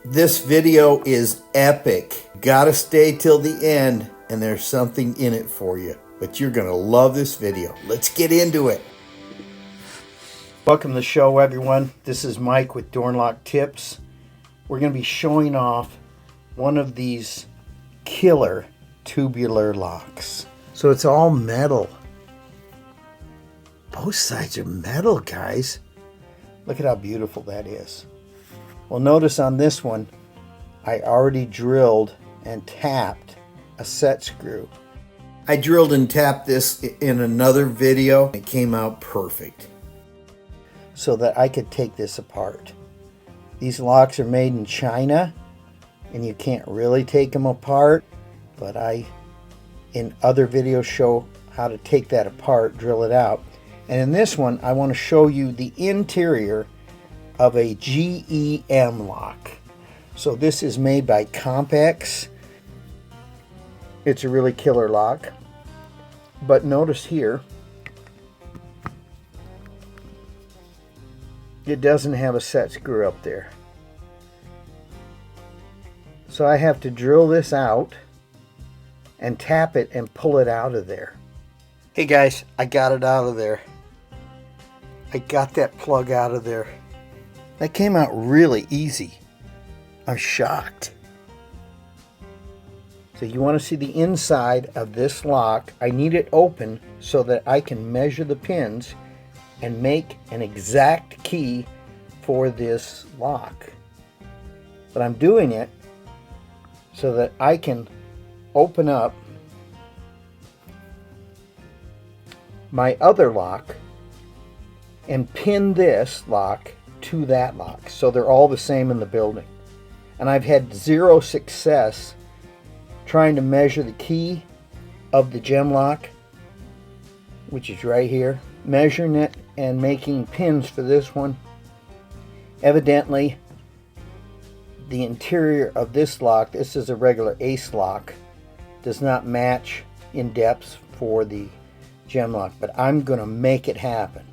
This video is epic. Gotta stay till the end, and there's something in it for you. But you're gonna love this video. Let's get into it. Welcome to the show, everyone. This is Mike with Door and Lock Tips. We're gonna be showing off one of these killer tubular locks. So it's all metal. Both sides are metal, guys. Look at how beautiful that is. Well, notice on this one, I already drilled and tapped a set screw. I drilled and tapped this in another video. It came out perfect, so that I could take this apart. These locks are made in China, and you can't really take them apart, but I, in other videos, show how to take that apart, drill it out. And in this one, I want to show you the interior of a GEM lock. So this is made by Compex. It's a really killer lock. But notice here, it doesn't have a set screw up there. So I have to drill this out and tap it and pull it out of there. Hey guys, I got it out of there. I got that plug out of there. That came out really easy. I'm shocked. So you want to see the inside of this lock. I need it open so that I can measure the pins and make an exact key for this lock. But I'm doing it so that I can open up my other lock and pin this lock to that lock, so they're all the same in the building. And I've had zero success trying to measure the key of the gem lock, which is right here, measuring it and making pins for this one. Evidently the interior of this lock, this is a regular ace lock, does not match in depth for the gem lock, but I'm gonna make it happen.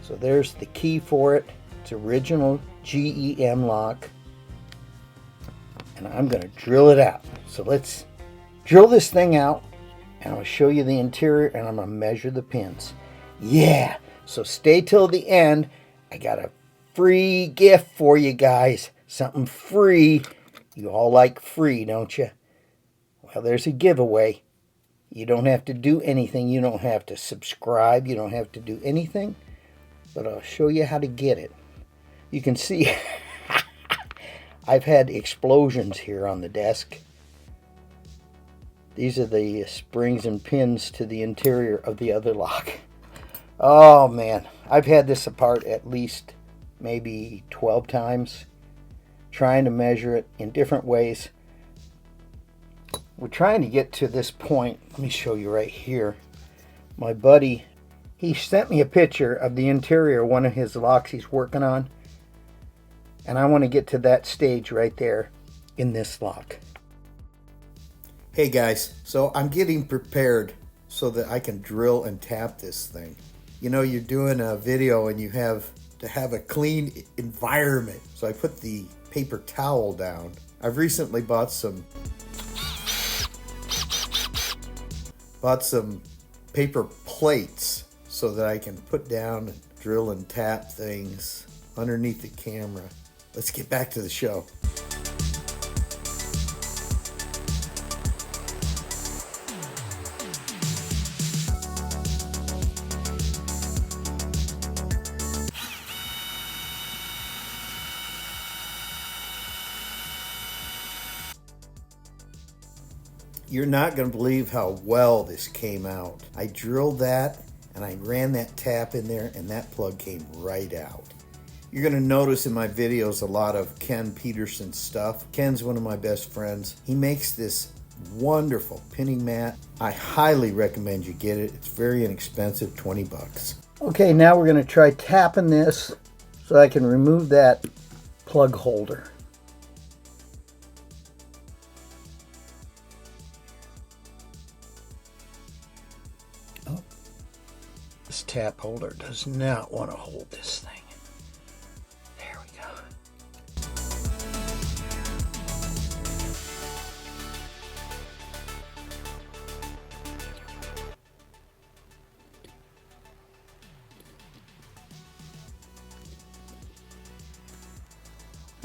So there's the key for it. It's original GEM lock, and I'm going to drill it out. So let's drill this thing out, and I'll show you the interior, and I'm going to measure the pins. Yeah, so stay till the end. I got a free gift for you guys, something free. You all like free, don't you? Well, there's a giveaway. You don't have to do anything. You don't have to subscribe. You don't have to do anything, but I'll show you how to get it. You can see I've had explosions here on the desk. These are the springs and pins to the interior of the other lock. Oh man, I've had this apart at least maybe 12 times, trying to measure it in different ways. We're trying to get to this point. Let me show you right here. My buddy, he sent me a picture of the interior of one of his locks he's working on. And I want to get to that stage right there in this lock. Hey guys, so I'm getting prepared so that I can drill and tap this thing. You know, you're doing a video and you have to have a clean environment. So I put the paper towel down. I've recently bought some paper plates so that I can put down and drill and tap things underneath the camera. Let's get back to the show. You're not going to believe how well this came out. I drilled that and I ran that tap in there and that plug came right out. You're going to notice in my videos a lot of Ken Peterson's stuff. Ken's one of my best friends. He makes this wonderful pinning mat. I highly recommend you get it. It's very inexpensive, 20 bucks. Okay, now we're going to try tapping this so I can remove that plug holder. Oh, this tap holder does not want to hold this thing. There we go.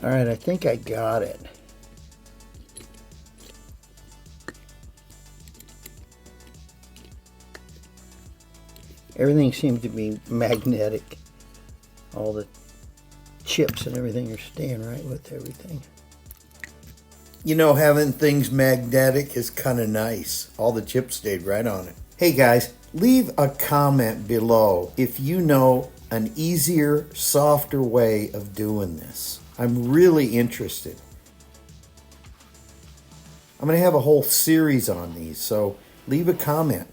All right, I think I got it. Everything seems to be magnetic. All the chips and everything are staying right with everything. You know, having things magnetic is kind of nice. All the chips stayed right on it. Hey guys, leave a comment below if you know an easier, softer way of doing this. I'm really interested. I'm going to have a whole series on these, so leave a comment.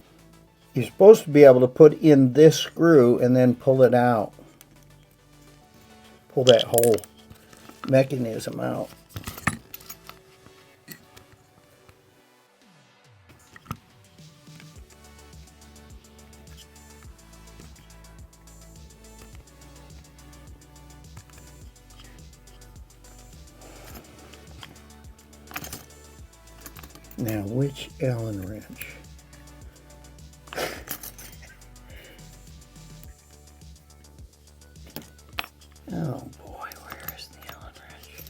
You're supposed to be able to put in this screw and then pull it out. Pull that whole mechanism out. Now, which Allen wrench? Oh boy, where is the Allen wrench?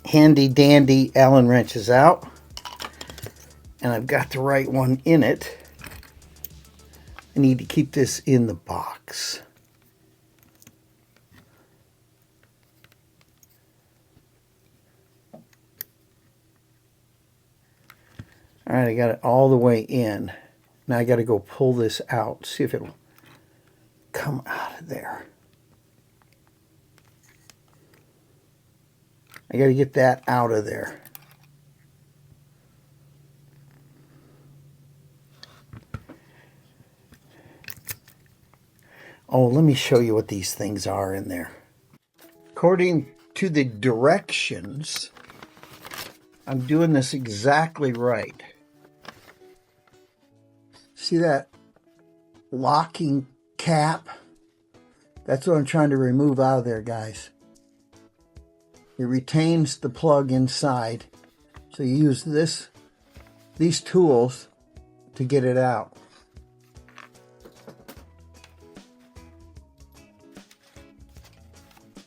Handy dandy Allen wrench is out. And I've got the right one in it. I need to keep this in the box. All right, I got it all the way in. Now I got to go pull this out, see if it'll come out of there. I got to get that out of there. Oh, let me show you what these things are in there. According to the directions, I'm doing this exactly right. See that locking cap? That's what I'm trying to remove out of there, guys. It retains the plug inside. So you use these tools to get it out.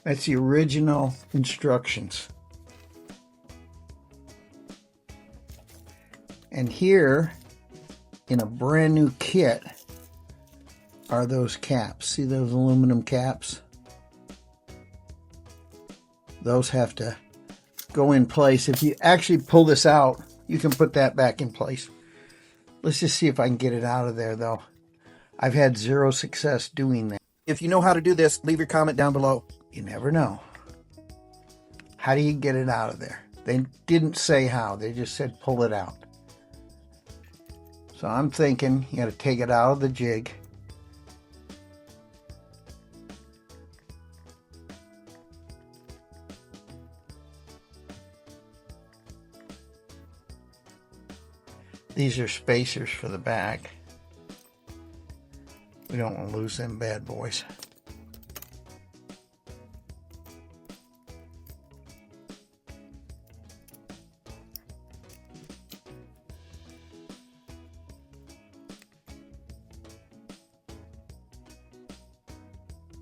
That's the original instructions. And here, in a brand new kit, are those caps. See those aluminum caps? Those have to go in place. If you actually pull this out, you can put that back in place. Let's just see if I can get it out of there, though. I've had zero success doing that. If you know how to do this, leave your comment down below. You never know. How do you get it out of there? They didn't say how. They just said pull it out. So I'm thinking you got to take it out of the jig. These are spacers for the back. We don't want to lose them bad boys.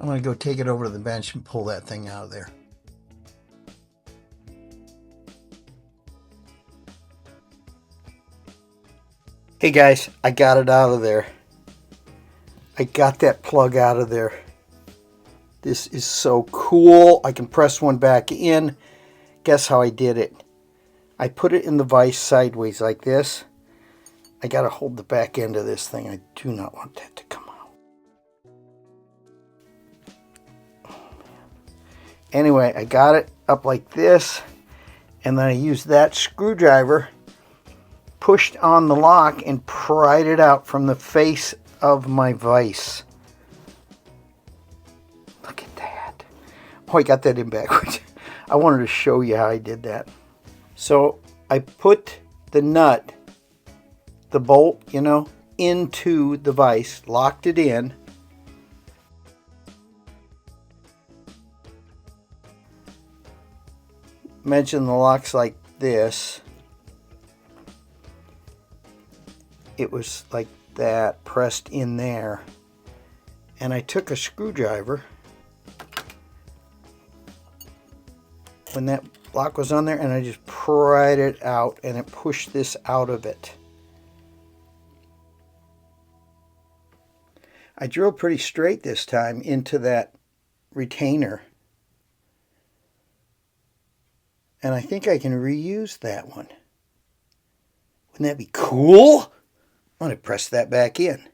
I'm going to go take it over to the bench and pull that thing out of there. Hey guys, I got it out of there. I got that plug out of there. This is so cool. I can press one back in. Guess how I did it? I put it in the vise sideways like this. I got to hold the back end of this thing. I do not want that to come out. Anyway, I got it up like this, and then I used that screwdriver, pushed on the lock, and pried it out from the face of my vise. Look at that. Oh, I got that in backwards. I wanted to show you how I did that. So I put the nut, the bolt, you know, into the vise, locked it in. Mention the lock's like this. It was like that, pressed in there, And I took a screwdriver when that lock was on there, and I just pried it out, and it pushed this out of it. I drilled pretty straight this time into that retainer, and I think I can reuse that one. Wouldn't that be cool? I'm going to press that back in.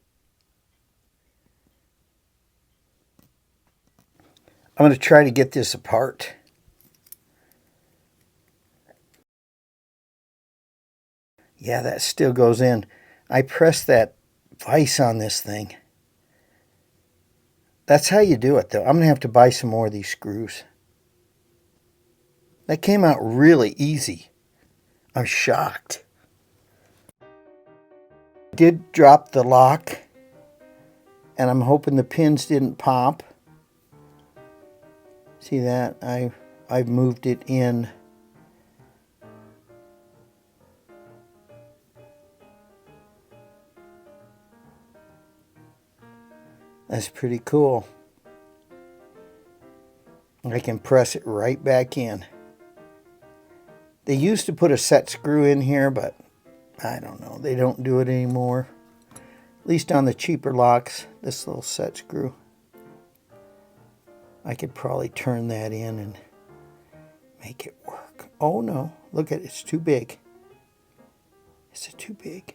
I'm going to try to get this apart. Yeah, that still goes in. I pressed that vise on this thing. That's how you do it, though. I'm going to have to buy some more of these screws. That came out really easy. I'm shocked. I did drop the lock, and I'm hoping the pins didn't pop. See that? I've moved it in. That's pretty cool. I can press it right back in. They used to put a set screw in here, but I don't know. They don't do it anymore. At least on the cheaper locks, this little set screw. I could probably turn that in and make it work. Oh no, look at it, it's too big. Is it too big?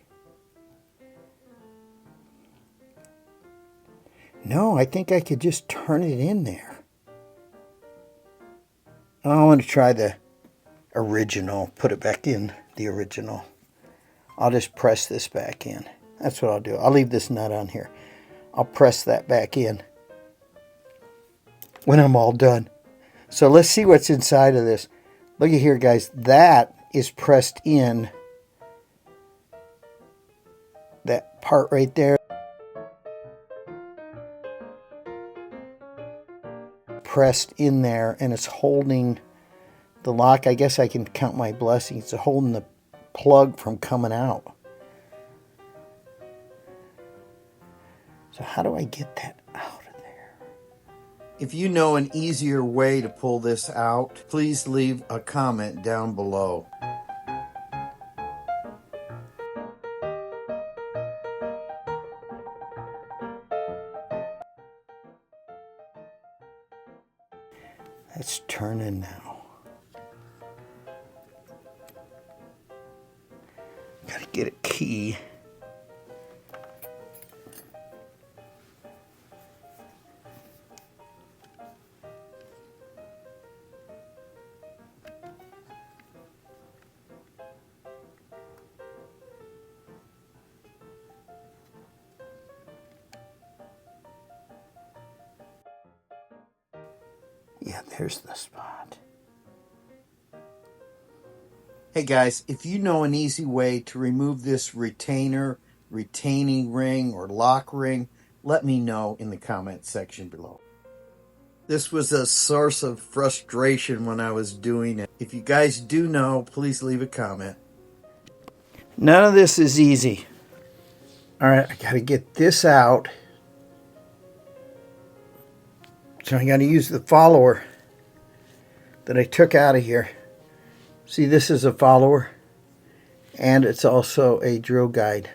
No, I think I could just turn it in there. I want to try the original, put it back in the original. I'll just press this back in. That's what I'll do. I'll leave this nut on here. I'll press that back in when I'm all done. So let's see what's inside of this. Look at here, guys. That is pressed in. That part right there. Pressed in there, and it's holding the lock. I guess I can count my blessings. It's holding the plug from coming out. So how do I get that out of there? If you know an easier way to pull this out, please leave a comment down below. It's turning now. Gotta get a key. Yeah, there's the spot. Hey guys, if you know an easy way to remove this retainer, retaining ring, or lock ring, let me know in the comment section below. This was a source of frustration when I was doing it. If you guys do know, please leave a comment. None of this is easy. Alright, I gotta get this out. So I got to use the follower that I took out of here. See, this is a follower, and it's also a drill guide.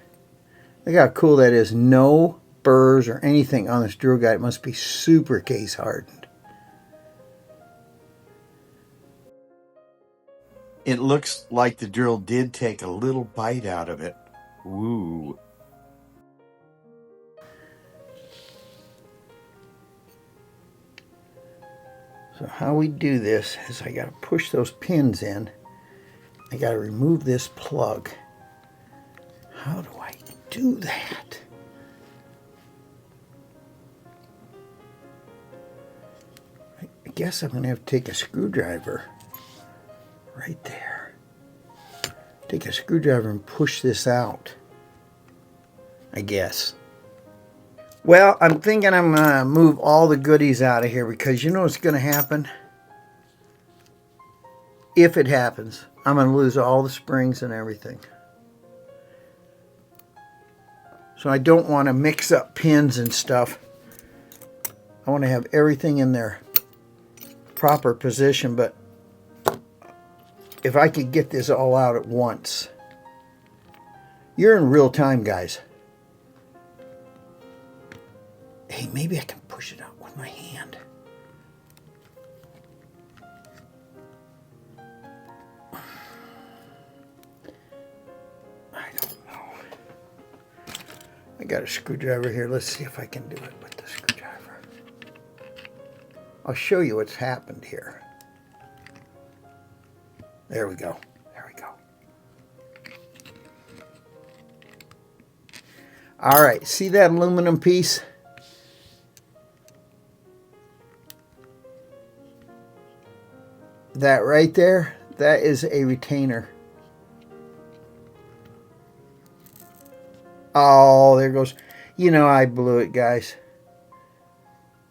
Look how cool that is. No burrs or anything on this drill guide. It must be super case hardened. It looks like the drill did take a little bite out of it. Ooh. So how we do this is I got to push those pins in. I got to remove this plug. How do I do that? I guess I'm going to have to take a screwdriver right there. Take a screwdriver and push this out, I guess. Well, I'm thinking I'm going to move all the goodies out of here because you know what's going to happen? If it happens, I'm going to lose all the springs and everything. So I don't want to mix up pins and stuff. I want to have everything in their proper position, but if I could get this all out at once. You're in real time, guys. Hey, maybe I can push it out with my hand. I don't know. I got a screwdriver here. Let's see if I can do it with the screwdriver. I'll show you what's happened here. There we go. There we go. All right, see that aluminum piece? That right there, that is a retainer. Oh, there goes. You know, I blew it, guys.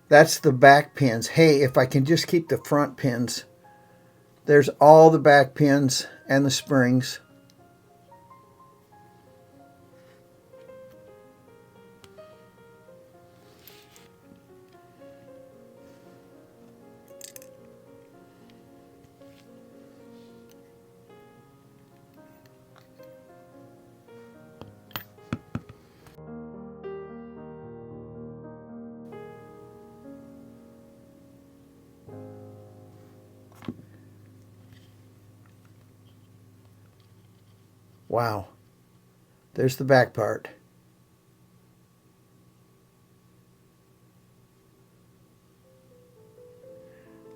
That's the back pins. Hey, if I can just keep the front pins. There's all the back pins and the springs. Wow. There's the back part.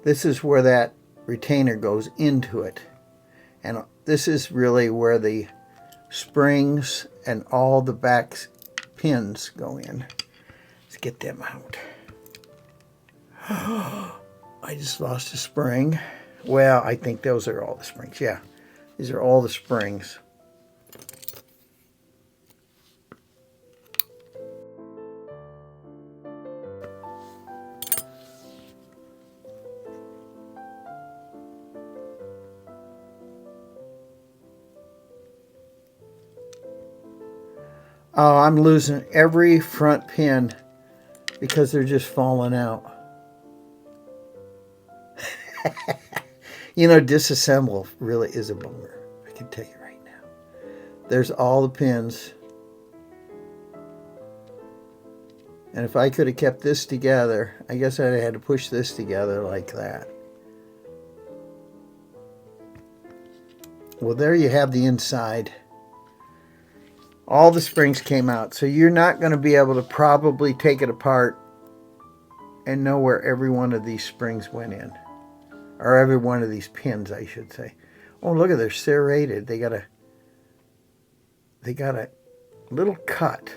This is where that retainer goes into it. And this is really where the springs and all the back pins go in. Let's get them out. I just lost a spring. Well, I think those are all the springs. Yeah, these are all the springs. Oh, I'm losing every front pin because they're just falling out. You know, disassemble really is a bummer. I can tell you right now. There's all the pins. And if I could have kept this together, I guess I'd have had to push this together like that. Well, there you have the inside. All the springs came out, so you're not going to be able to probably take it apart and know where every one of these springs went in. Or every one of these pins, I should say. Oh, look at, they're serrated. They got a little cut.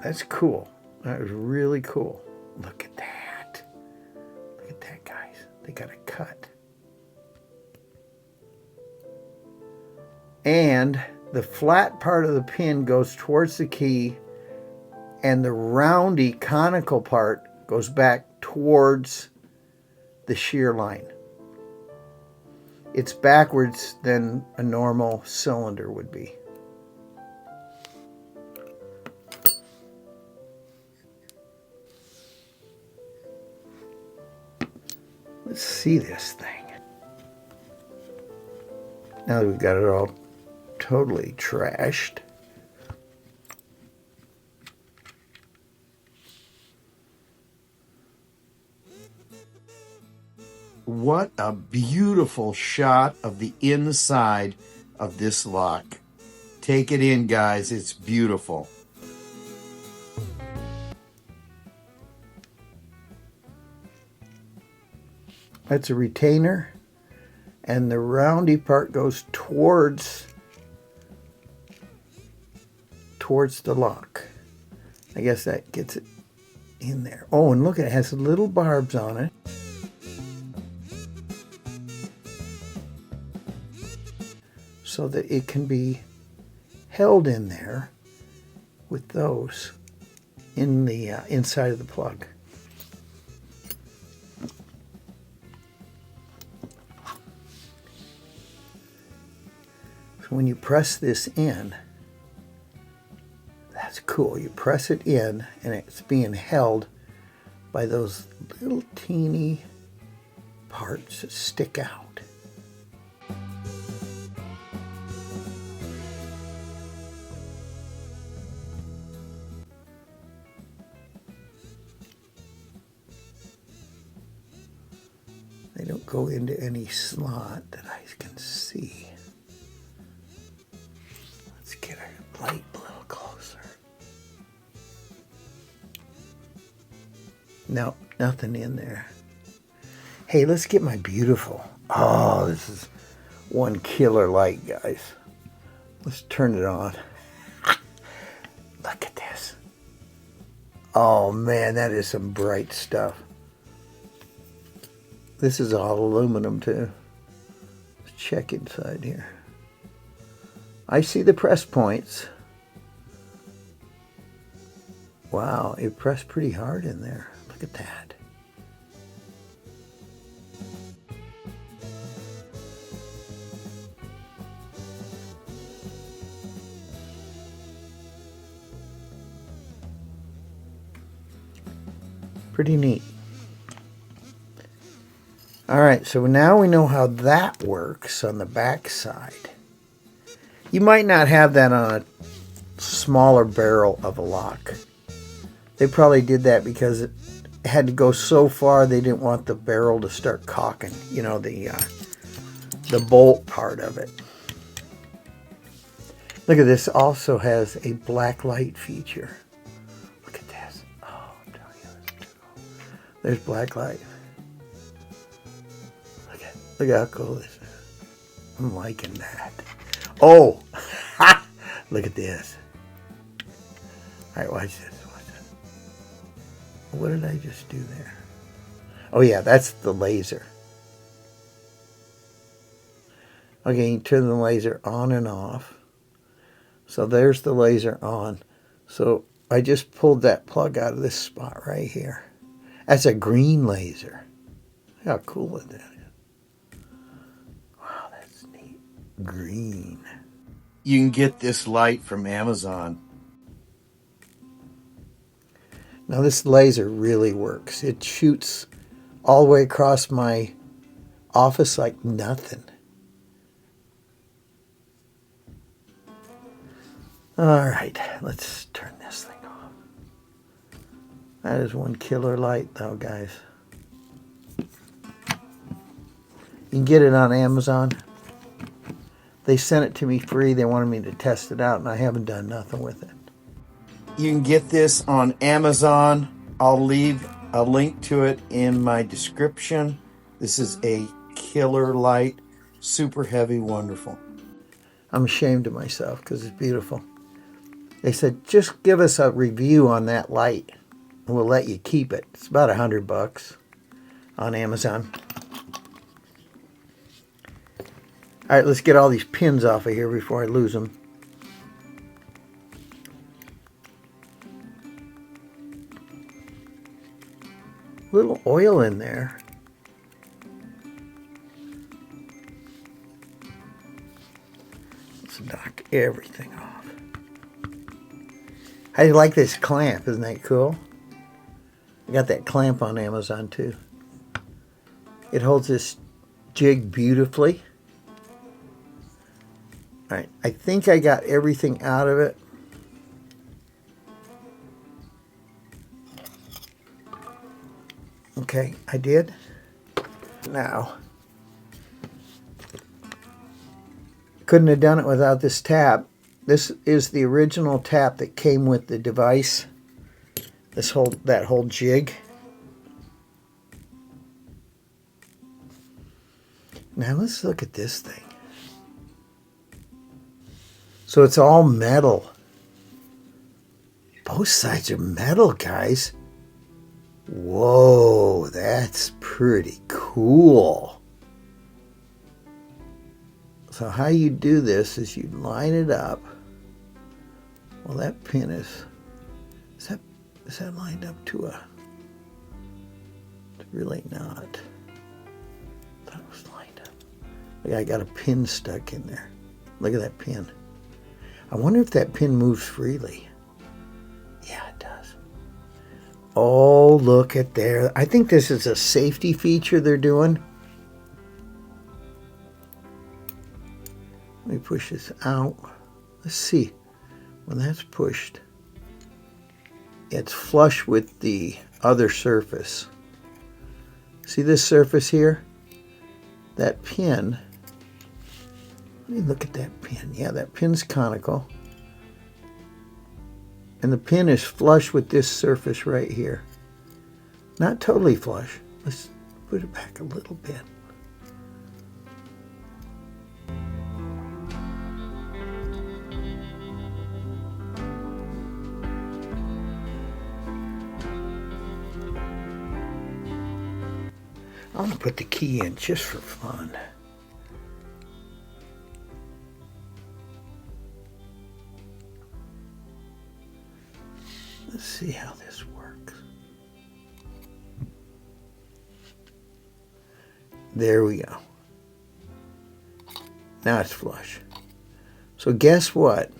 That's cool. That was really cool. Look at that. Look at that, guys. They got a cut. And the flat part of the pin goes towards the key, and the roundy conical part goes back towards the shear line. It's backwards than a normal cylinder would be. Let's see this thing. Now that we've got it all totally trashed. What a beautiful shot of the inside of this lock. Take it in, guys. It's beautiful. That's a retainer, and the roundy part goes towards the lock. I guess that gets it in there. Oh, and look, it has little barbs on it. So that it can be held in there with those in the inside of the plug. So when you press this in, that's cool. cool. You press it in and it's being held by those little teeny parts that stick out. They don't go into any slot that I can see. Let's get our light a little closer. No, nothing in there. Hey, let's get my beautiful. Oh, this is one killer light, guys. Let's turn it on. Look at this. Oh man, that is some bright stuff. This is all aluminum too. Let's check inside here. I see the press points. Wow, it pressed pretty hard in there. Look at that. Pretty neat. All right, so now we know how that works on the back side. You might not have that on a smaller barrel of a lock. They probably did that because it had to go so far they didn't want the barrel to start cocking, you know, the bolt part of it. Look at this, also has a black light feature. Look at this. Oh, I'm telling you, that's too cool. There's black light. Look how cool this is. I'm liking that. Oh, look at this. All right, watch this. Watch this. What did I just do there? Oh yeah, that's the laser. Okay, you turn the laser on and off. So there's the laser on. So I just pulled that plug out of this spot right here. That's a green laser. Look how cool is that? Green. You can get this light from Amazon. Now this laser really works. It shoots all the way across my office like nothing. All right, let's turn this thing off. That is one killer light though, guys. You can get it on Amazon. They sent it to me free. They wanted me to test it out, and I haven't done nothing with it. You can get this on Amazon. I'll leave a link to it in my description. This is a killer light. Super heavy, wonderful. I'm ashamed of myself because it's beautiful. They said, just give us a review on that light, and we'll let you keep it. It's about $100 on Amazon. All right, let's get all these pins off of here before I lose them. A little oil in there. Let's knock everything off. I like this clamp. Isn't that cool? I got that clamp on Amazon too. It holds this jig beautifully. All right, I think I got everything out of it. Okay, I did. Now, couldn't have done it without this tab. This is the original tap that came with the device. That whole jig. Now let's look at this thing. So it's all metal. Both sides are metal, guys. Whoa, that's pretty cool. So how you do this is you line it up. Well, that pin is that lined up to a, it's really not. I thought it was lined up. Look, I got a pin stuck in there. Look at that pin. I wonder if that pin moves freely. Oh, look at there. I think this is a safety feature they're doing. Let me push this out. Let's see. When that's pushed, it's flush with the other surface. See this surface here? That pin. Let me look at that pin. Yeah, that pin's conical. And the pin is flush with this surface right here. Not totally flush. Let's put it back a little bit. I'm going to put the key in just for fun. Let's see how this works. There we go. Now it's flush. So guess what?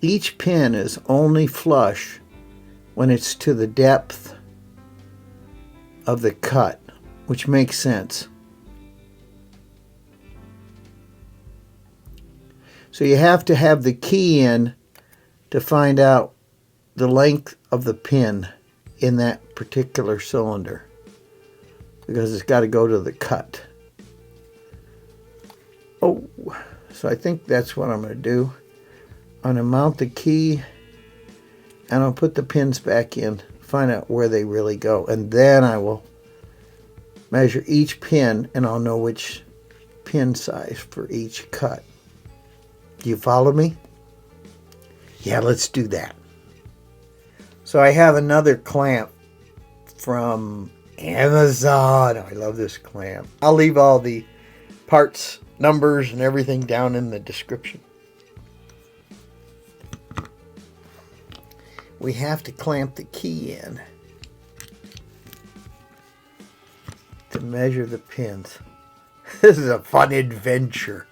Each pin is only flush when it's to the depth of the cut, which makes sense. So you have to have the key in to find out the length of the pin in that particular cylinder, because it's got to go to the cut. Oh, so I think that's what I'm going to do. I'm going to mount the key and I'll put the pins back in, find out where they really go, and then I will measure each pin and I'll know which pin size for each cut. Do you follow me? Yeah, let's do that. So I have another clamp from Amazon. I love this clamp. I'll leave all the parts, numbers, and everything down in the description. We have to clamp the key in to measure the pins. This is a fun adventure.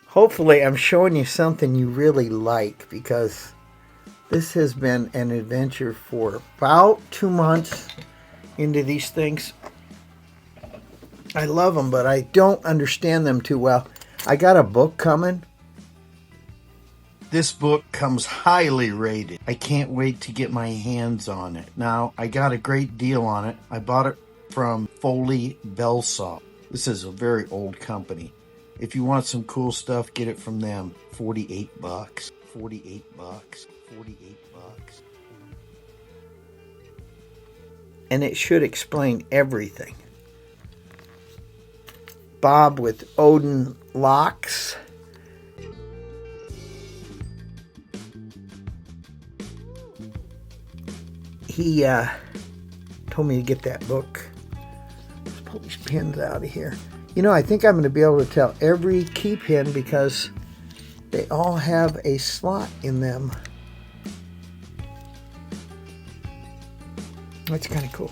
Hopefully I'm showing you something you really like, because this has been an adventure for about 2 months into these things. I love them, but I don't understand them too well. I got a book coming. This book comes highly rated. I can't wait to get my hands on it. Now, I got a great deal on it. I bought it from Foley-Belsaw. This is a very old company. If you want some cool stuff, get it from them. 48 bucks. 48 bucks. 48 bucks. And it should explain everything. Bob with Odin Locks. He told me to get that book. Let's pull these pins out of here. You know, I think I'm going to be able to tell every key pin because they all have a slot in them. That's kind of cool.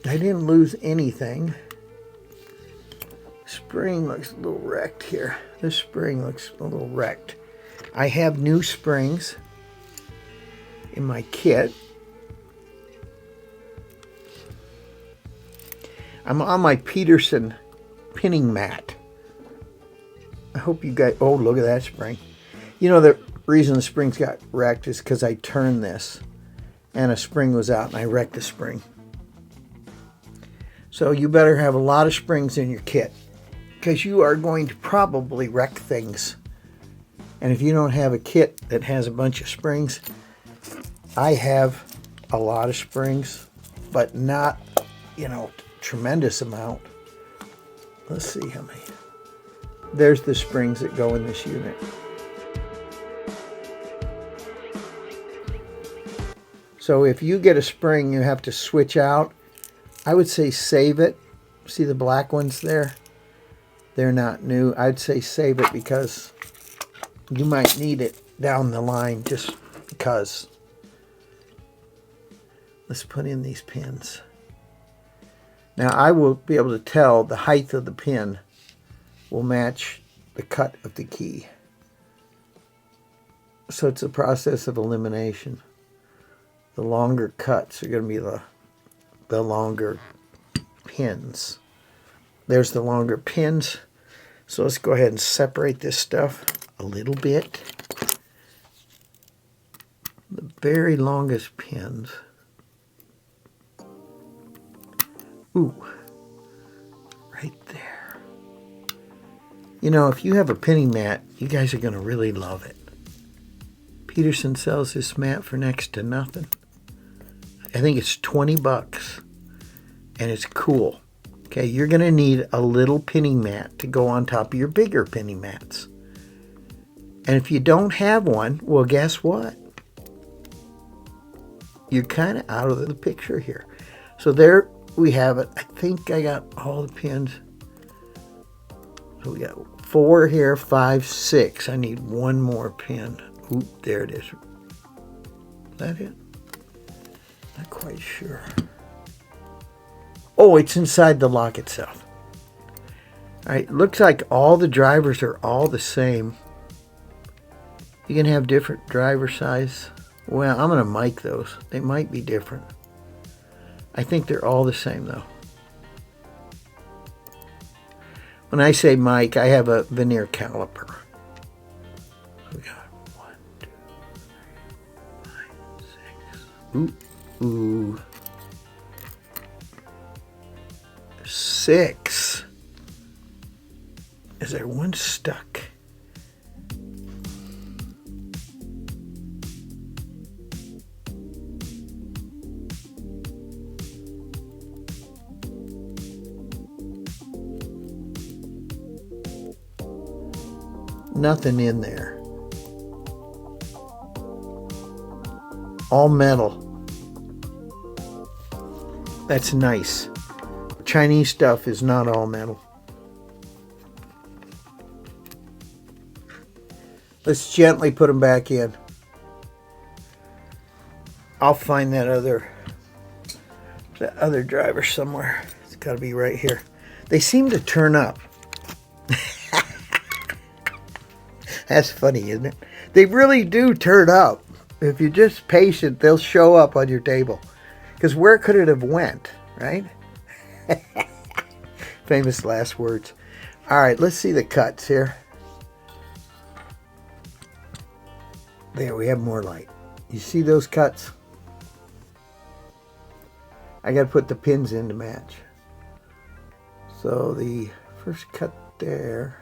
I didn't lose anything. Spring looks a little wrecked here. This spring looks a little wrecked. I have new springs in my kit. I'm on my Peterson pinning mat. I hope you guys... Oh, look at that spring. You know, the reason the springs got wrecked is because I turned this and a spring was out and I wrecked the spring. So you better have a lot of springs in your kit, because you are going to probably wreck things. And if you don't have a kit that has a bunch of springs, I have a lot of springs, but not, you know, tremendous amount. Let's see how many. There's the springs that go in this unit. So if you get a spring you have to switch out, I would say save it. See the black ones there? They're not new. I'd say save it because you might need it down the line, just because. Let's put in these pins. Now I will be able to tell the height of the pin will match the cut of the key. So it's a process of elimination. The longer cuts are going to be the longer pins. There's the longer pins. So let's go ahead and separate this stuff a little bit. The very longest pins. Ooh, right there. You know, if you have a pinning mat, you guys are going to really love it. Peterson sells this mat for next to nothing. I think it's 20 bucks, and it's cool. Okay, you're going to need a little pinning mat to go on top of your bigger pinning mats. And if you don't have one, well, guess what? You're kind of out of the picture here. So there we have it. I think I got all the pins. So we got 4 here, 5, 6. I need one more pin. Oop, there it is. Is that it? Not quite sure. Oh, it's inside the lock itself. All right, looks like all the drivers are all the same. You can have different driver size. Well, I'm going to mic those. They might be different. I think they're all the same, though. When I say mic, I have a veneer caliper. So we got 1, 2, 3, 5, 6. Ooh. 6. Is there one stuck? Nothing in there. All metal. That's nice. Chinese stuff is not all metal. Let's gently put them back in. I'll find that other driver somewhere. It's got to be right here. They seem to turn up. That's funny, isn't it? They really do turn up. If you're just patient, they'll show up on your table. Because where could it have went, right? Famous last words. All right, let's see the cuts here. There, we have more light. You see those cuts? I got to put the pins in to match. So the first cut there.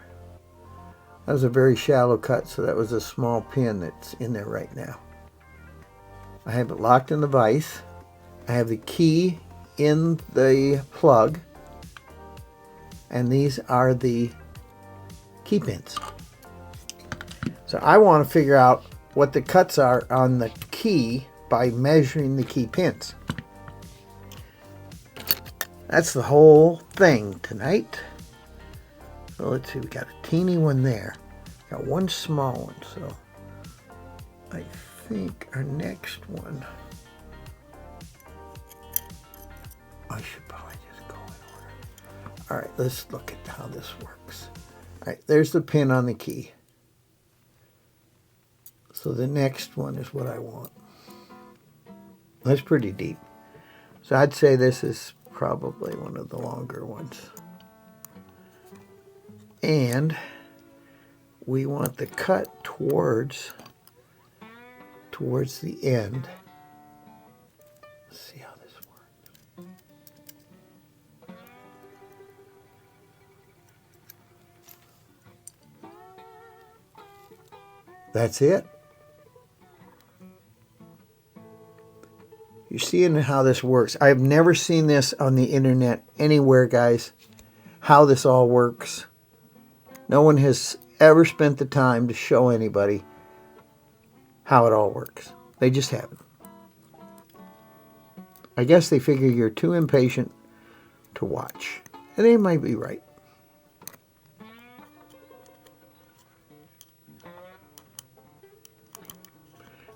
That was a very shallow cut, so that was a small pin that's in there right now. I have it locked in the vise. I have the key in the plug. And these are the key pins. So I want to figure out what the cuts are on the key by measuring the key pins. That's the whole thing tonight. So let's see, we got a teeny one there. Got one small one, so I think our next one, I should probably just go in order. All right, let's look at how this works. All right, there's the pin on the key. So the next one is what I want. That's pretty deep. So I'd say this is probably one of the longer ones. And we want the cut towards the end. Let's see how this works. That's it. You're seeing how this works. I've never seen this on the internet anywhere, guys, how this all works. No one has ever spent the time to show anybody how it all works. They just haven't. I guess they figure you're too impatient to watch. And they might be right.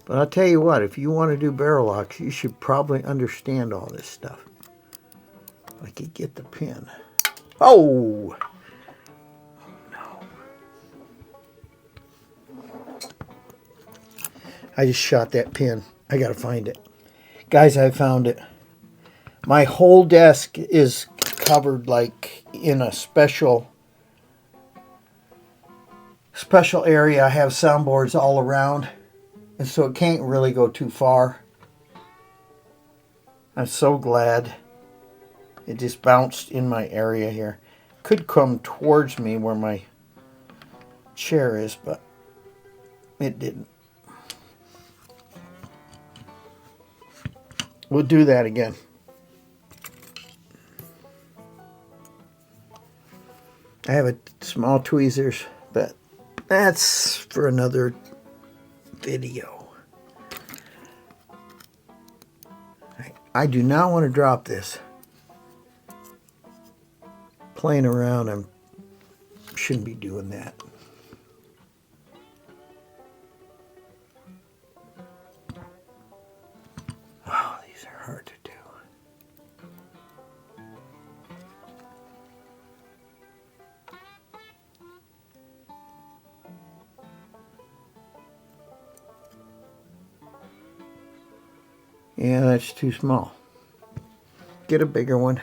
But I'll tell you what, if you want to do barrel locks, you should probably understand all this stuff. If I could get the pin. Oh! I just shot that pin. I gotta find it. Guys, I found it. My whole desk is covered like in a special area. I have soundboards all around, and so it can't really go too far. I'm so glad it just bounced in my area here. Could come towards me where my chair is, but it didn't. We'll do that again. I have a small tweezers, but that's for another video. I do not want to drop this. Playing around, I shouldn't be doing that. Oh, these are hard to do. Yeah, that's too small. Get a bigger one.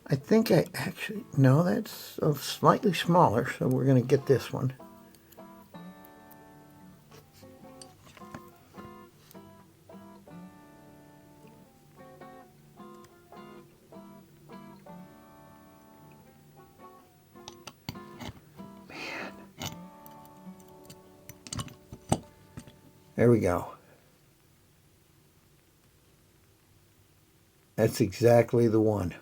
I think I actually, no, that's slightly smaller, so we're going to get this one. Man. There we go. That's exactly the one.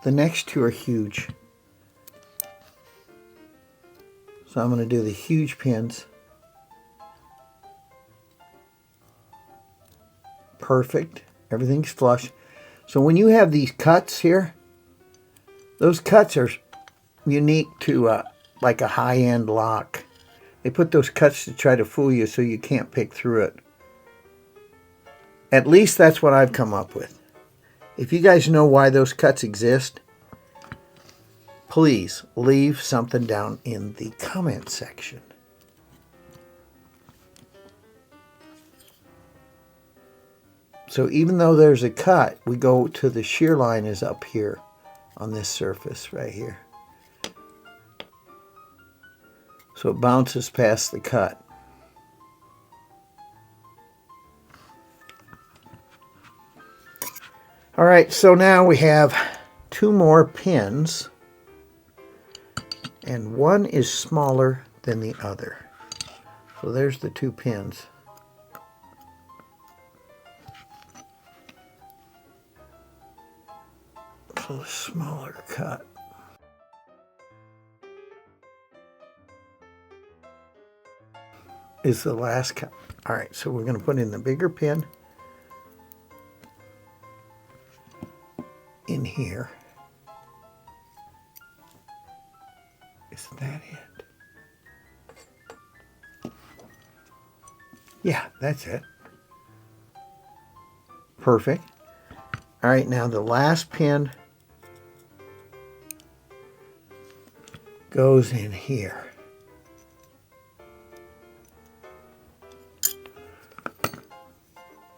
The next two are huge. So I'm going to do the huge pins. Perfect. Everything's flush. So when you have these cuts here, those cuts are unique to like a high-end lock. They put those cuts to try to fool you so you can't pick through it. At least that's what I've come up with. If you guys know why those cuts exist, please leave something down in the comment section. So even though there's a cut, we go to the shear line is up here on this surface right here. So it bounces past the cut. All right, so now we have two more pins, and one is smaller than the other. So there's the two pins. So the smaller cut. Is the last cut. All right, so we're going to put in the bigger pin in here. Is that it? Yeah, that's it. Perfect. All right, now the last pin goes in here.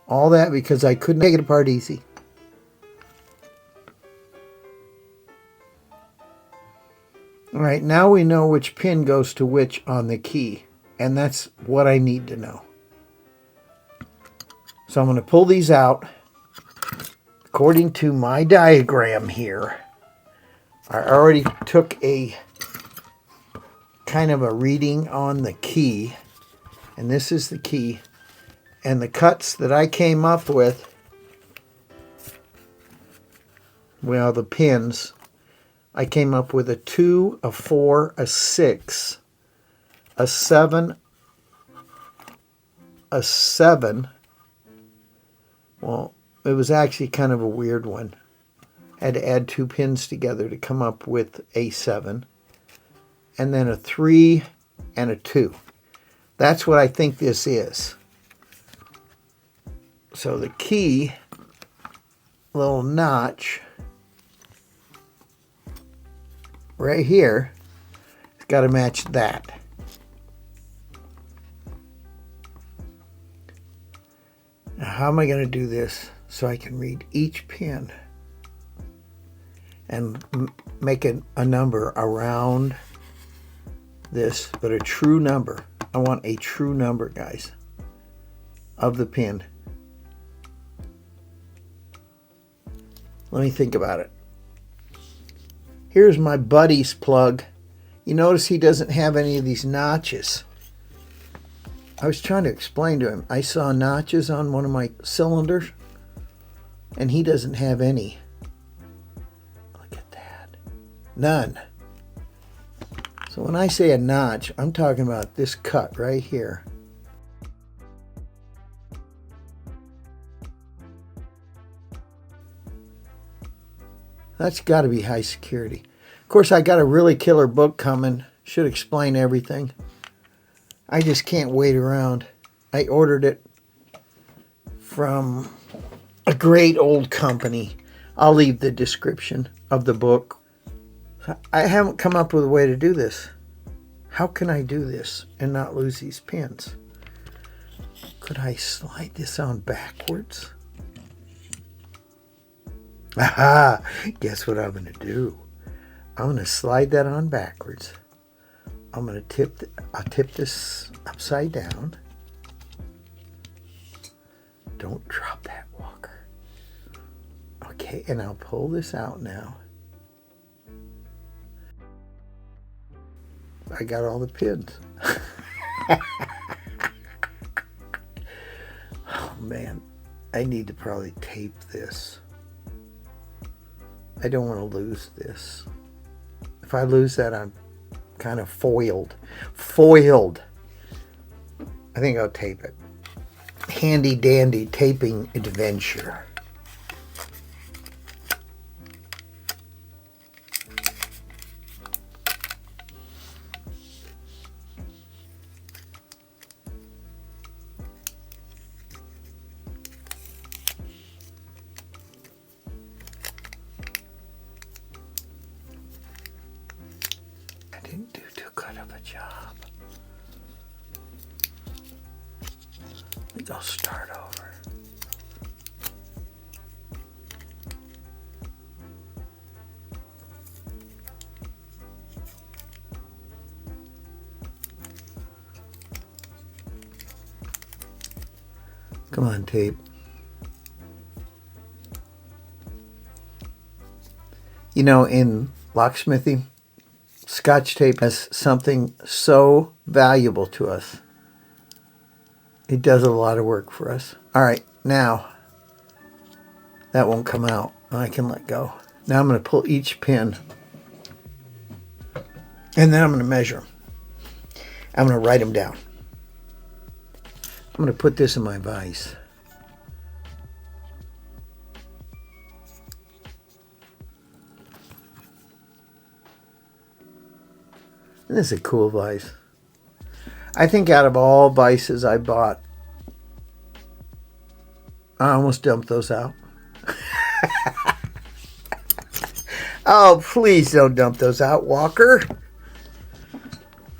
All that because I couldn't take it apart easy. All right, now we know which pin goes to which on the key, and that's what I need to know. So I'm going to pull these out. According to my diagram here, I already took a kind of a reading on the key, and this is the key. And the cuts that I came up with, well, the pins, I came up with a 2, a 4, a 6, a 7, a 7. Well, it was actually kind of a weird one. I had to add 2 pins together to come up with a 7. And then a 3 and a 2. That's what I think this is. So the key little notch right here. It's got to match that. Now, how am I going to do this so I can read each pin and make a number around this, but a true number? I want a true number, guys, of the pin. Let me think about it. Here's my buddy's plug. You notice he doesn't have any of these notches. I was trying to explain to him. I saw notches on one of my cylinders, and he doesn't have any. Look at that. None. So when I say a notch, I'm talking about this cut right here. That's got to be high security. Of course, I got a really killer book coming. Should explain everything. I just can't wait around. I ordered it from a great old company. I'll leave the description of the book. I haven't come up with a way to do this. How can I do this and not lose these pins? Could I slide this on backwards? Aha! Guess what I'm going to do? I'm going to slide that on backwards. I'm going to I'll tip this upside down. Don't drop that, Walker. Okay, and I'll pull this out now. I got all the pins. Oh man, I need to probably tape this. I don't want to lose this. If I lose that, I'm kind of foiled. Foiled. I think I'll tape it. Handy dandy taping adventure. Didn't do too good of a job. I think I'll start over. Come on, tape. You know, in locksmithing, Scotch tape is something so valuable to us. It does a lot of work for us. All right, now that won't come out. I can let go. Now I'm going to pull each pin, and then I'm going to measure them. I'm going to write them down. I'm going to put this in my vise. And this is a cool vise. I think out of all vices I bought, I almost dumped those out. Oh, please don't dump those out, Walker.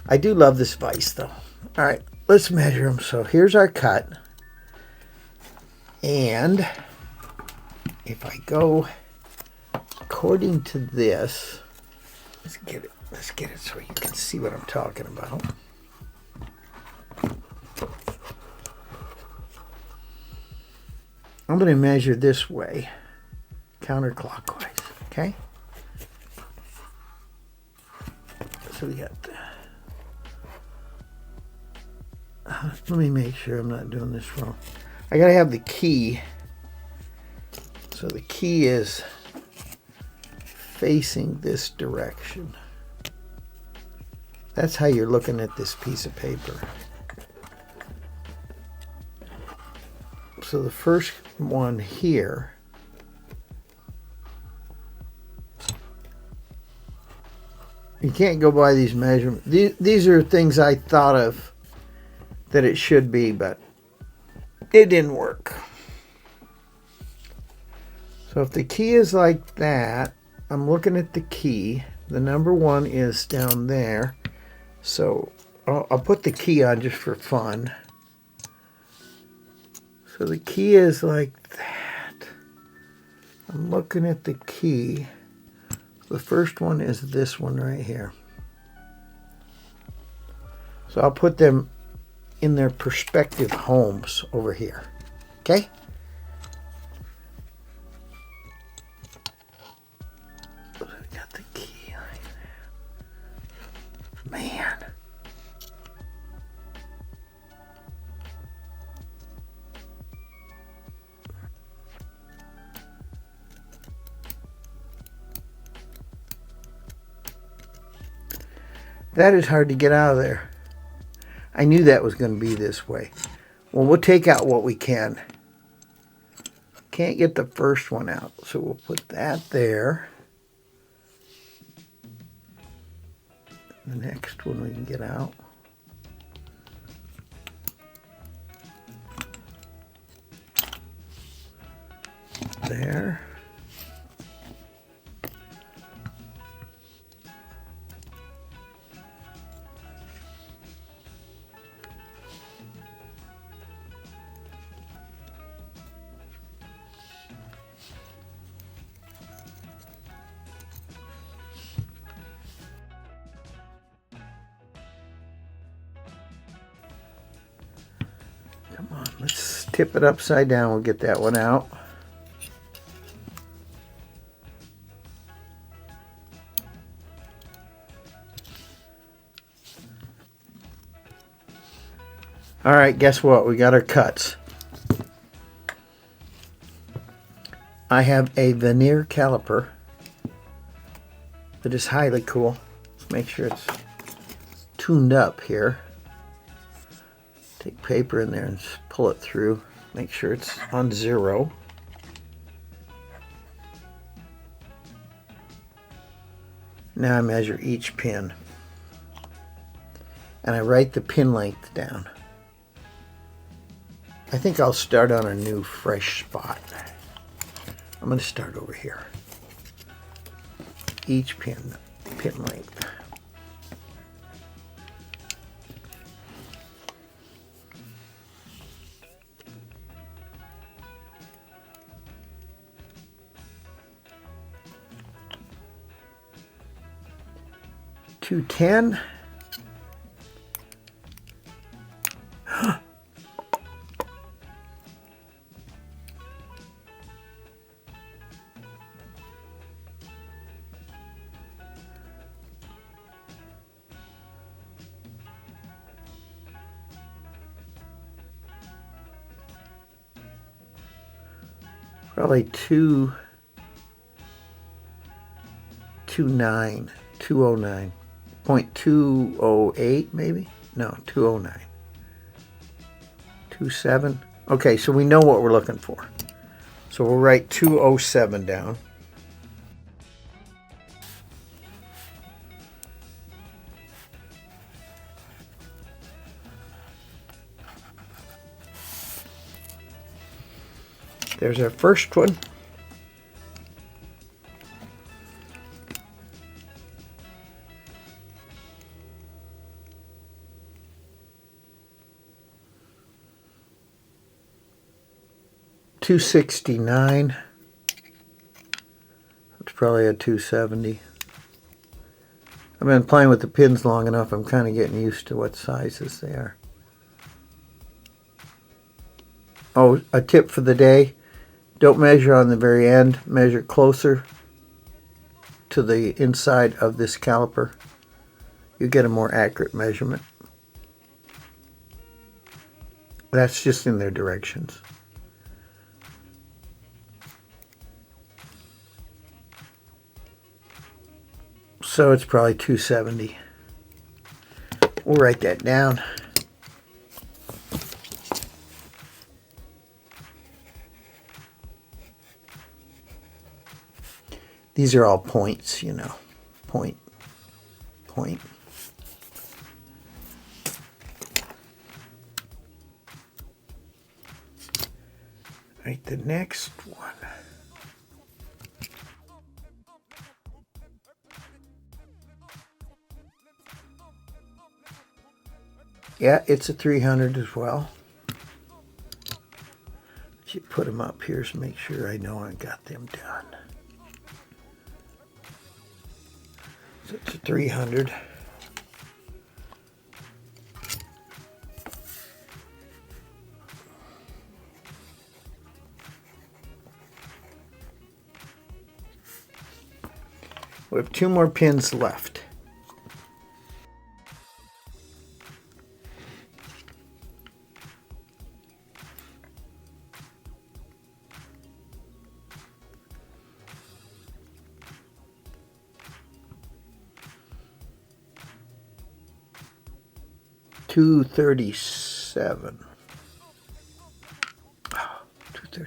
I do love this vise, though. All right, let's measure them. So here's our cut. And if I go according to this, let's get it. Let's get it so you can see what I'm talking about. I'm going to measure this way, counterclockwise, okay? So we got let me make sure I'm not doing this wrong. I got to have the key. So the key is facing this direction. That's how you're looking at this piece of paper. So the first one here, you can't go by these measurements. These are things I thought of that it should be, but it didn't work. So if the key is like that, I'm looking at the key. The number 1 is down there. So I'll put the key on just for fun. So the key is like that. I'm looking at the key. The first one is this one right here. So I'll put them in their perspective homes over here. Okay? So I got the key like that. Man. That is hard to get out of there. I knew that was going to be this way. Well, we'll take out what we can. Can't get the first one out, so we'll put that there. The next one we can get out. There. Come on, let's tip it upside down. We'll get that one out. All right, guess what? We got our cuts. I have a veneer caliper that is highly cool. Let's make sure it's tuned up here. Take paper in there and pull it through. Make sure it's on 0. Now I measure each pin. And I write the pin length down. I think I'll start on a new fresh spot. I'm going to start over here. Each pin length. .210. Probably 209, 209, 0.208 maybe? No, 209. 27. Okay, so we know what we're looking for. So we'll write 207 down. There's our first one. .269. It's probably a 270. I've been playing with the pins long enough. I'm kind of getting used to what sizes they are. Oh, a tip for the day. Don't measure on the very end. Measure closer to the inside of this caliper. You get a more accurate measurement. That's just in their directions. So it's probably 270. We'll write that down. These are all points, you know. Point. Right, the next one. Yeah, it's a 300 as well. Should put them up here to make sure I know I got them done. So it's a 300. We have 2 more pins left. $237. Oh, $237.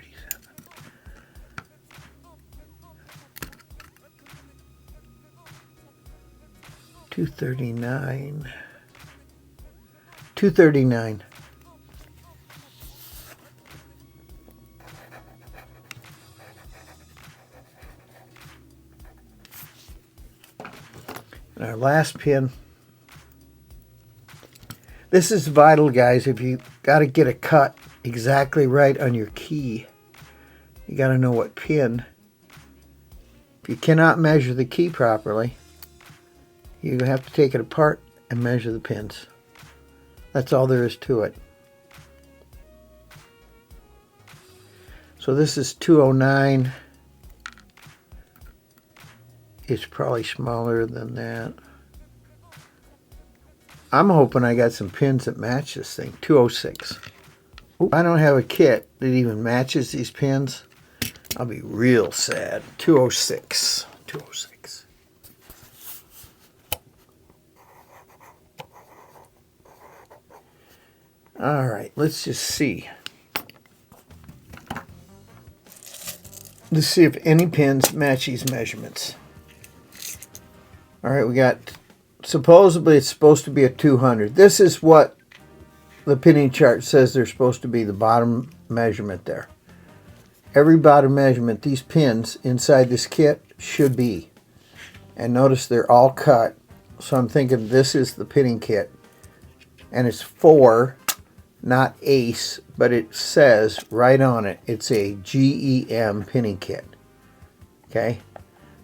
$239. $239. And our last pin. This is vital, guys. If you got to get a cut exactly right on your key, you got to know what pin. If you cannot measure the key properly, you have to take it apart and measure the pins. That's all there is to it. So this is 209. It's probably smaller than that. I'm hoping I got some pins that match this thing. 206. I don't have a kit that even matches these pins. I'll be real sad. 206. 206. All right, let's just see. Let's see if any pins match these measurements. All right, we got, supposedly it's supposed to be a 200. This is what the pinning chart says they're supposed to be, the bottom measurement there. Every bottom measurement, these pins inside this kit should be. And notice they're all cut. So I'm thinking this is the pinning kit. And it's 4, not ace, but it says right on it, it's a GEM pinning kit. Okay,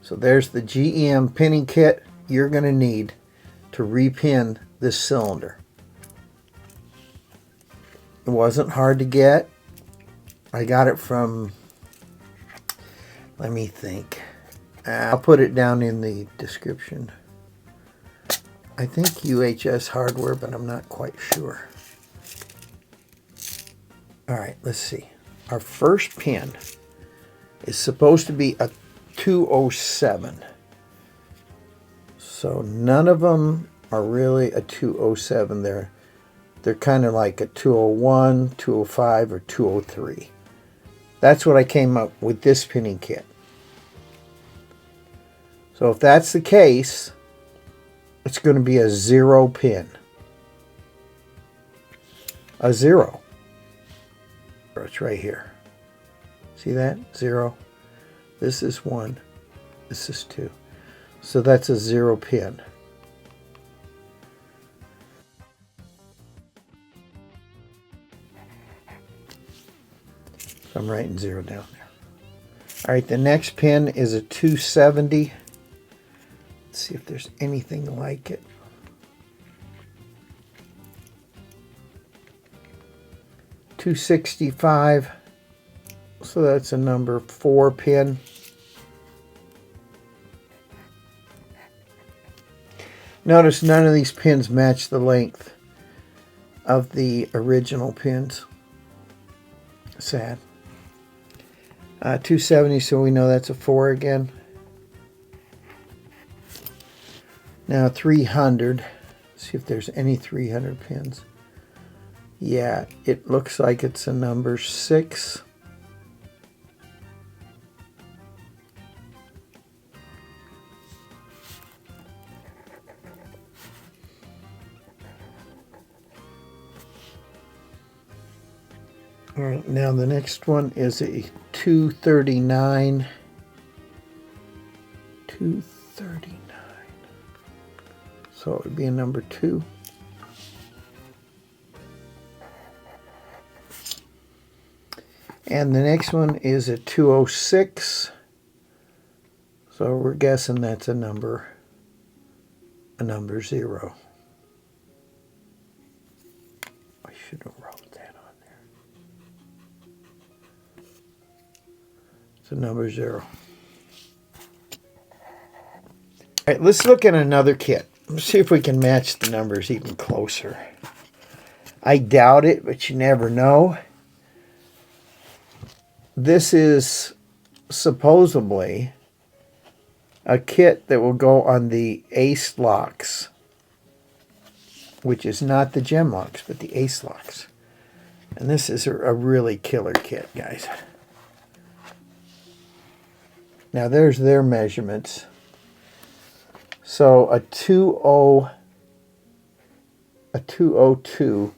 so there's the GEM pinning kit you're going to need to repin this cylinder. It wasn't hard to get. I got it from, let me think. I'll put it down in the description. I think UHS Hardware, but I'm not quite sure. All right, let's see. Our first pin is supposed to be a 207. So none of them are really a 207. They're kind of like a 201, 205, or 203. That's what I came up with this pinning kit. So if that's the case, it's going to be a 0 pin. A 0. It's right here. See that? 0. This is 1. This is 2. So that's a 0 pin. So I'm writing 0 down there. All right, the next pin is a 270. Let's see if there's anything like it. $265. So that's a number 4 pin. Notice none of these pins match the length of the original pins. Sad. 270, so we know that's a 4 again. Now 300. See if there's any 300 pins. Yeah, it looks like it's a number 6. All right, now the next one is a 239. 239. So it would be a number 2. And the next one is a 206. So we're guessing that's a number 0. I should have wrote that on there. It's a number 0. All right, let's look at another kit. Let's see if we can match the numbers even closer. I doubt it, but you never know. This is supposedly a kit that will go on the Ace locks, which is not the gem locks, but the Ace locks. And this is a really killer kit, guys. Now there's their measurements. So a 202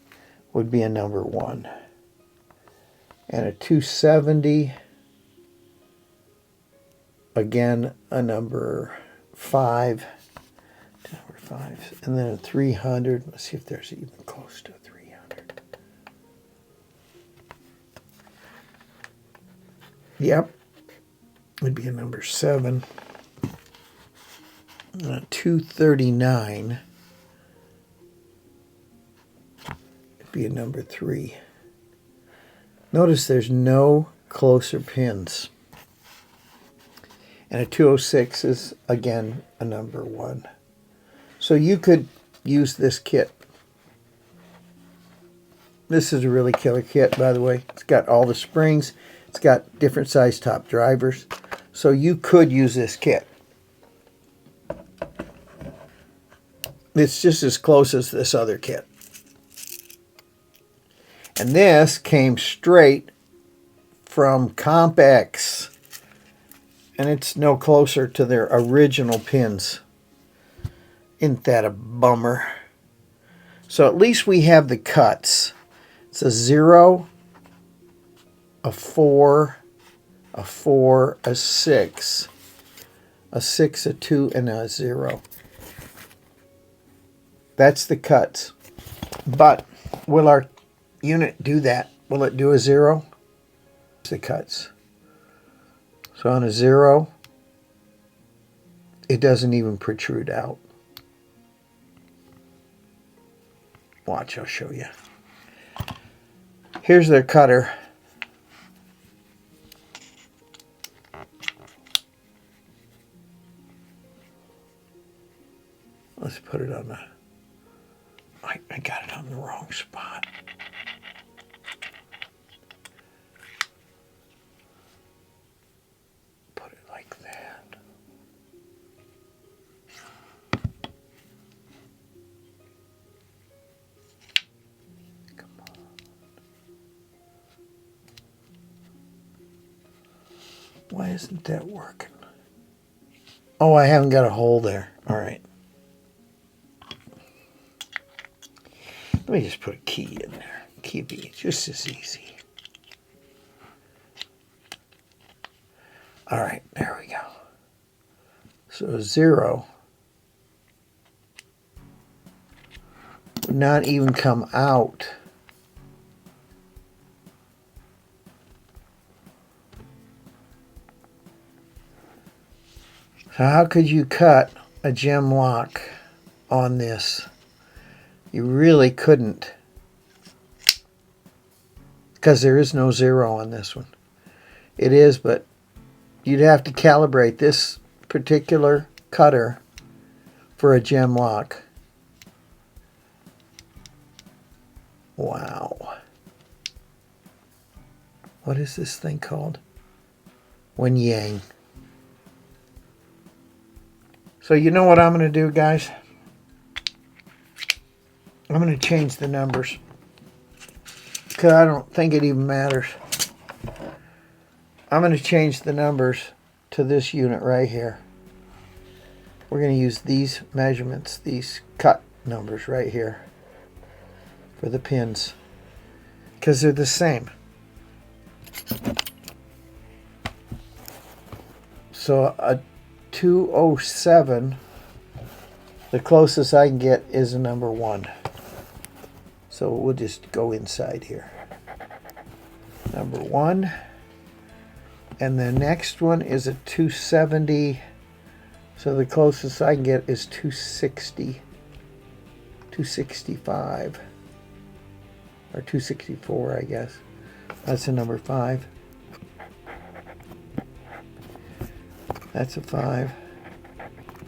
would be a number 1. And a 270, again, a number 5. Number 5. And then a 300. Let's see if there's even close to a 300. Yep. Would be a number 7. And a 239 would be a number 3. Notice there's no closer pins. And a 206 is, again, a number 1. So you could use this kit. This is a really killer kit, by the way. It's got all the springs. It's got different size top drivers. So you could use this kit. It's just as close as this other kit. And this came straight from CompX. And it's no closer to their original pins. Isn't that a bummer? So at least we have the cuts. It's a 0, a 4, a 4, a 6, a 6, a 2, and a 0. That's the cuts. But will our unit do that? Will it do a 0? The cuts. So on a 0, it doesn't even protrude out. Watch, I'll show you. Here's their cutter. Let's put it on the... I got it on the wrong spot. Put it like that. Come on. Why isn't that working? Oh, I haven't got a hole there. All right. Let me just put a key in there. Key B, just as easy. All right, there we go. So 0 would not even come out. So how could you cut a gem lock on this? You really couldn't, because there is no 0 on this one. It is, but you'd have to calibrate this particular cutter for a gem lock. Wow. What is this thing called? Yin Yang. So you know what I'm going to do, guys? I'm going to change the numbers because I don't think it even matters. I'm going to change the numbers to this unit right here. We're going to use these measurements, these cut numbers right here for the pins because they're the same. So a 207, the closest I can get is a number 1. So we'll just go inside here. number 1. And the next one is a 270. So the closest I can get is 260. 265. Or 264, I guess. That's a number 5. That's a 5.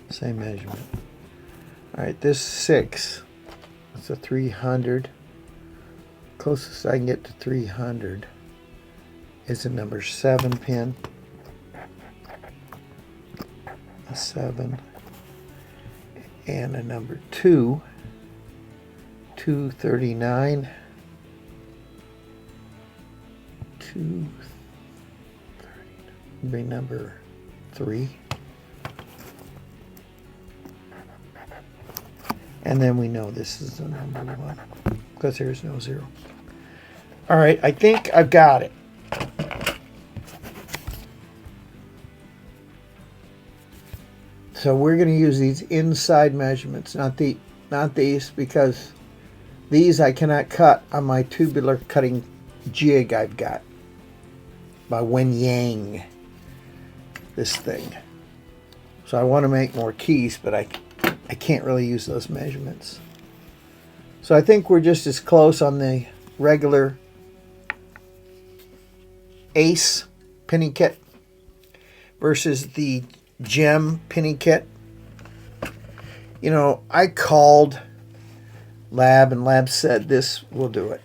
Same measurement. Alright, this 6. It's a 300. Closest I can get to 300 is a number 7 pin. A 7. And a number 2. 239. 239. Be number 3. And then we know this is the number 1 because there's no 0. All right, I think I've got it. So we're going to use these inside measurements, not these, because these I cannot cut on my tubular cutting jig I've got by Wen-Yang, this thing. So I want to make more keys, but I can't really use those measurements. So I think we're just as close on the regular Ace pinning kit versus the Gem pinning kit. You know, I called Lab and Lab said this will do it.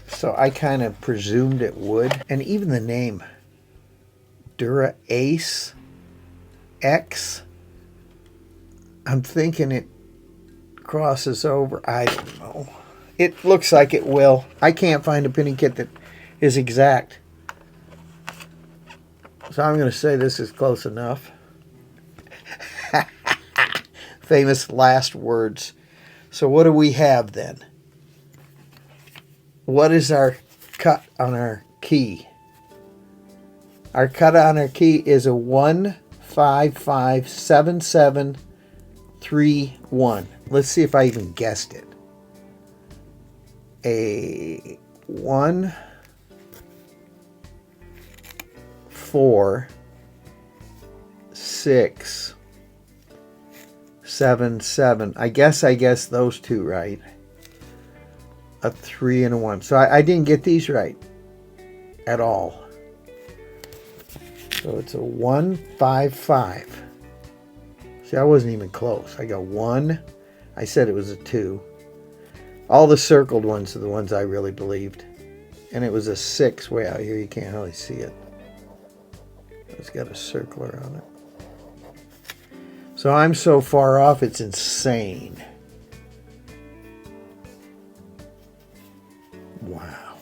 So I kind of presumed it would. And even the name, Dura Ace X, I'm thinking it crosses over. I don't know. It looks like it will. I can't find a pinning kit that is exact. So I'm going to say this is close enough. Famous last words. So what do we have then? What is our cut on our key? Our cut on our key is a 1557731. Let's see if I even guessed it. A 1 4 6 7 7. I guess those two right. A 3 and a 1. So I didn't get these right at all. So it's a 155. See, I wasn't even close. I got 1. I said it was a 2. All the circled ones are the ones I really believed. And it was a 6 way out here. You can't really see it. It's got a circler on it. So I'm so far off, it's insane. Wow.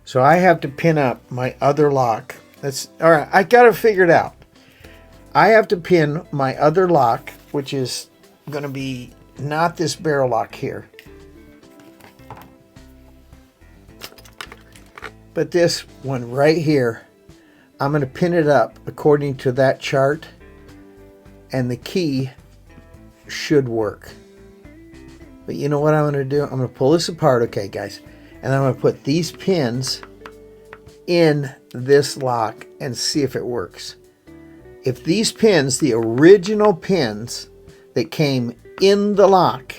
So I have to pin up my other lock. That's all right. I got to figure it out. I have to pin my other lock, which is going to be not this barrel lock here, but this one right here. I'm going to pin it up according to that chart, and the key should work. But you know what I'm going to do? I'm going to pull this apart, okay, guys, and I'm going to put these pins in this lock and see if it works. If these pins, the original pins that came in the lock,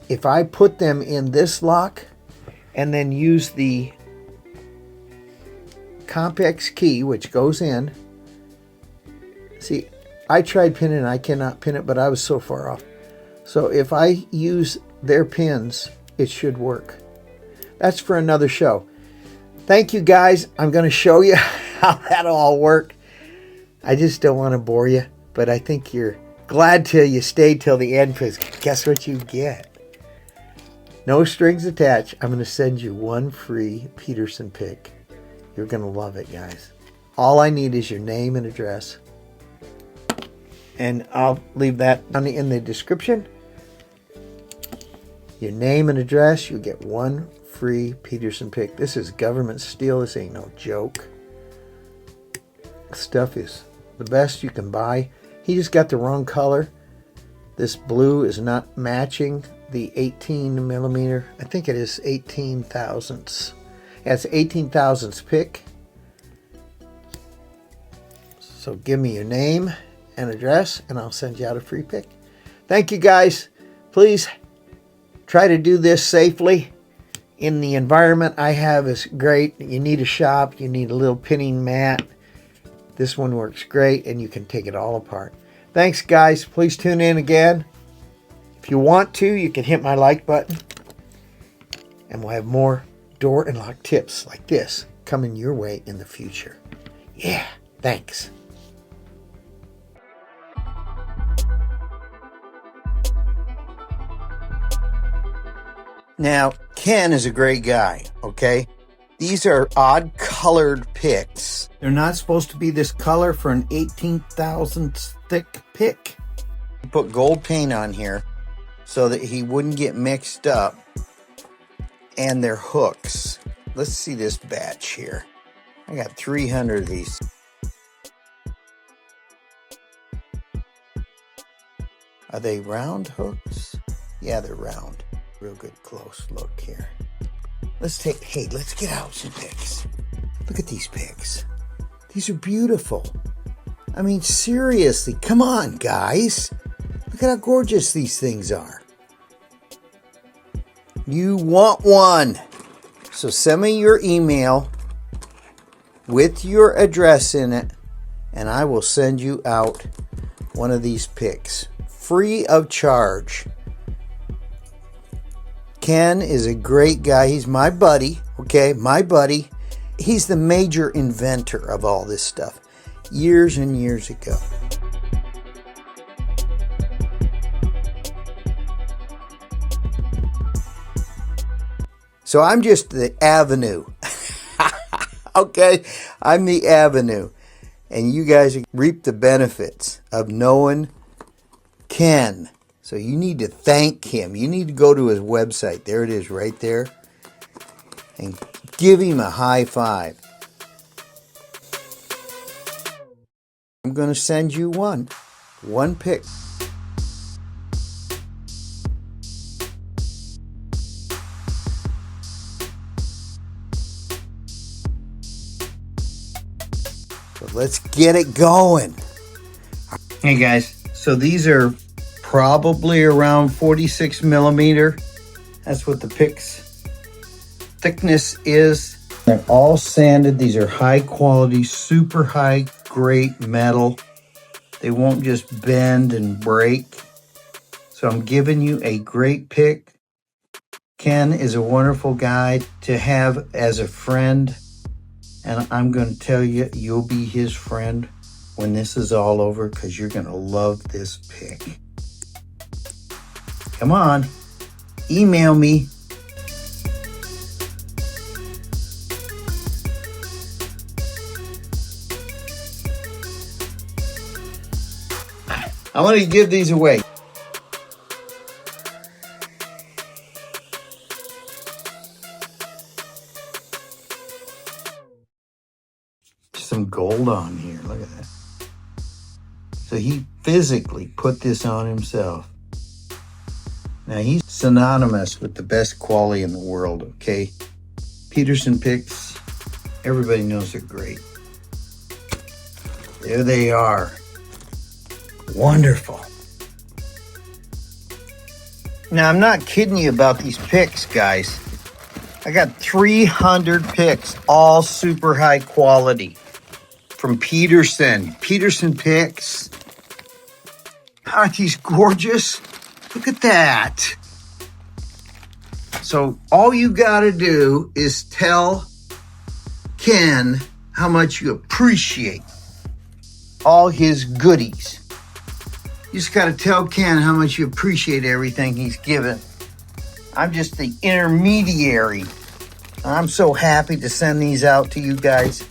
if I put them in this lock and then use the Compex key, which goes in, see, I tried pinning it, I cannot pin it, but I was so far off. So if I use their pins, it should work. That's for another show. Thank you, guys. I'm going to show you how that'll all work. I just don't want to bore you, but I think you're glad till you stayed till the end, because guess what you get? No strings attached. I'm going to send you one free Peterson pick. You're going to love it, guys. All I need is your name and address. And I'll leave that down in the description. Your name and address, you get one free Peterson pick. This is government steel. This ain't no joke. Stuff is the best you can buy. He just got the wrong color. This blue is not matching the 18 millimeter. I think it is 18 thousandths. Yeah, it's 18 thousandths pick. So give me your name and address and I'll send you out a free pick. Thank you guys. Please try to do this safely. In the environment I have is great. You need a shop, you need a little pinning mat. This one works great and you can take it all apart. Thanks guys. Please tune in again. If you want to, you can hit my like button. And we'll have more door and lock tips like this coming your way in the future. Yeah, thanks. Now, Ken is a great guy, okay? These are odd colored picks. They're not supposed to be this color for an 18 thousandths thick pick. Put gold paint on here so that he wouldn't get mixed up. And they're hooks. Let's see this batch here. I got 300 of these. Are they round hooks? Yeah, they're round. Real good close look here. Let's get out some picks. Look at these picks. These are beautiful. I mean, seriously, come on, guys. Look at how gorgeous these things are. You want one. So send me your email with your address in it, and I will send you out one of these picks. Free of charge. Ken is a great guy. He's my buddy, okay? My buddy. He's the major inventor of all this stuff years and years ago. So I'm just the avenue. Okay? I'm the avenue. And you guys reap the benefits of knowing Ken. So you need to thank him. You need to go to his website. There it is right there. And give him a high five. I'm going to send you one pick. So let's get it going. Hey guys, so these are probably around 46 millimeter. That's what the pick's thickness is. They're all sanded. These are high quality, super high, great metal. They won't just bend and break. So I'm giving you a great pick. Ken is a wonderful guy to have as a friend. And I'm going to tell you, you'll be his friend when this is all over because you're going to love this pick. Come on, email me. I want to give these away. Some gold on here, look at that. So he physically put this on himself. Now he's synonymous with the best quality in the world, okay? Peterson picks, everybody knows they're great. There they are. Wonderful. Now I'm not kidding you about these picks, guys. I got 300 picks, all super high quality from Peterson. Peterson picks. Aren't these gorgeous? Look at that. So all you got to do is tell Ken how much you appreciate all his goodies. You just got to tell Ken how much you appreciate everything he's given. I'm just the intermediary. I'm so happy to send these out to you guys.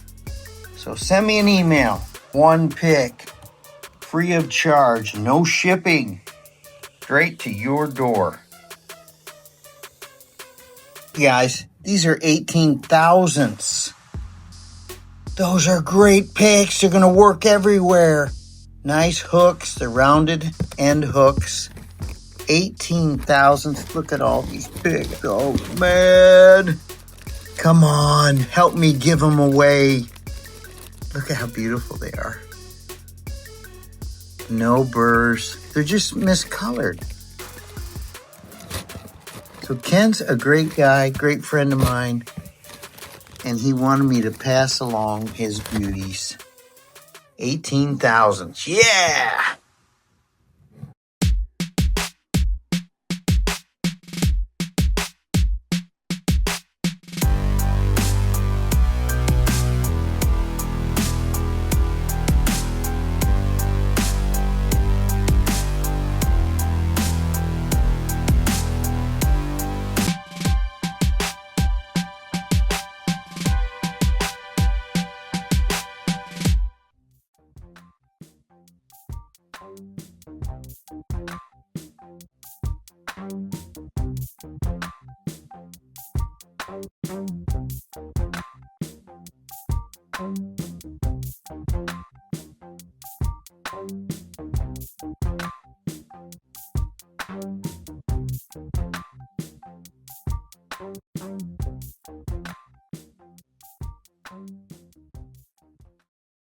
So send me an email. One pick. Free of charge. No shipping. Straight to your door. Guys, these are 18 thousandths. Those are great picks. They're going to work everywhere. Nice hooks. They're rounded end hooks. 18 thousandths. Look at all these pigs. Oh, man. Come on. Help me give them away. Look at how beautiful they are. No burrs. They're just miscolored. So Ken's a great guy, great friend of mine, and he wanted me to pass along his beauties. 18 thousandths. Yeah!